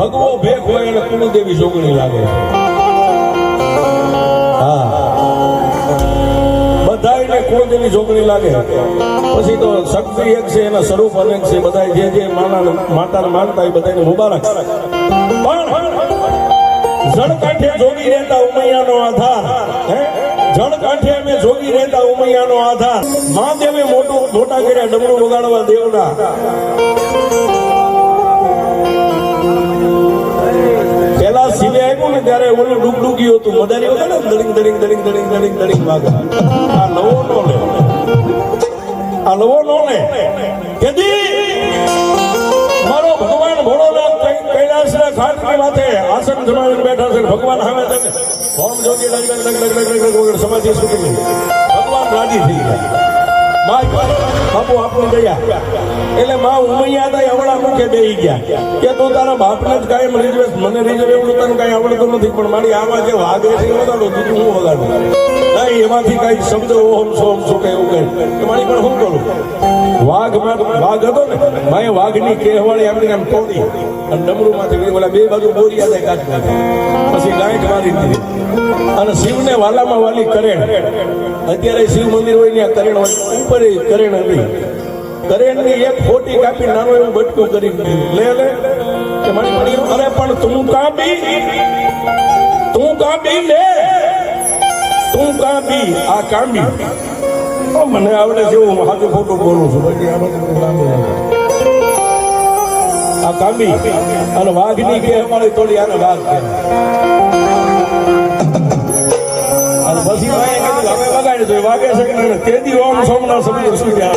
ભગવો ભેખ હોય એને કુળદેવી જોગણી લાગે. હા, બધાને કુળદેવી જોગણી લાગે. પછી તો શક્તિ એક છે, એના સ્વરૂપ અનેક છે. બધા જે માતાને માનતા એ બધાને મુબારક. પણ જળકાંઠે જોગી રહેતા ઉમૈયાનો આધાર, જળકાંઠે અમે જોગી રહેતા ઉમૈયાનો આધાર. મહાદેવે મોટા કર્યા ડમરું વગાડવા દેવના. પેલા શિવે આવ્યું ને ત્યારે ઓલું ડૂબડૂગ્યું હતું, મદારી વગાડે દડિંગ દડિંગ દડિંગ દડિંગ દડિંગ દડિંગ વાગે. આ નવો નો લે, આ નવો નો લે. કેદી મારો ભગવાન ભોળોનાથ કૈલાસના ખાટની માથે આસન જમાવીને બેઠા છે. ભગવાન સામે થઈને હોમ જોગી લગ લગ લગ લગ લગ લગ વગર સમાધિ સુધી ગઈ. ભગવાન રાજી થઈ ગયા. બાપુ આપણું ગયા એટલે માં ઉમૈયા હતા અવળા મુખે બેહી ગયા કે તું તારા બાપને જ કાયમ રીઝવે, મને રીઝવે એવું તને કઈ આવડતું નથી. પણ મારી આમાં જે વાઘ છે એ વગાડો, બીજું હું વગાડું નહીં. એમાંથી કઈ શબ્દ ઓમ સોમ શું કે એવું કહે મારી પણ શું કરું. વાઘ હતો ને, માએ વાઘની કહેવાળી આપણી આમ તોડી અને ડમરું માંથી બોલા બે બાજુ બોરિયા થાય કાચ નાખી, પછી ગાંઠ મારી દીધી. અને શિવને વાલામાં વાલી કરેણ. અત્યારે શિવ મંદિર હોય ને કરેણ હોય, ઉપર કરેણ હતી. કરેણની એક ફોટી કાપી નાનો એવું બટકું કરી લે કે મારી પડી. અરે પણ તું કાપી લે, તું કાપી આ કામી. મને આવડે છે હું હાથે ફોટો બોલું છું. આ કામી અને વાઘની કે અમારી થોડી આને વાઘ કે. અને પછી હવે વગાડી દો વાગે છે કે તેથી ઓમ સોમનાથ શબ્દ સુધી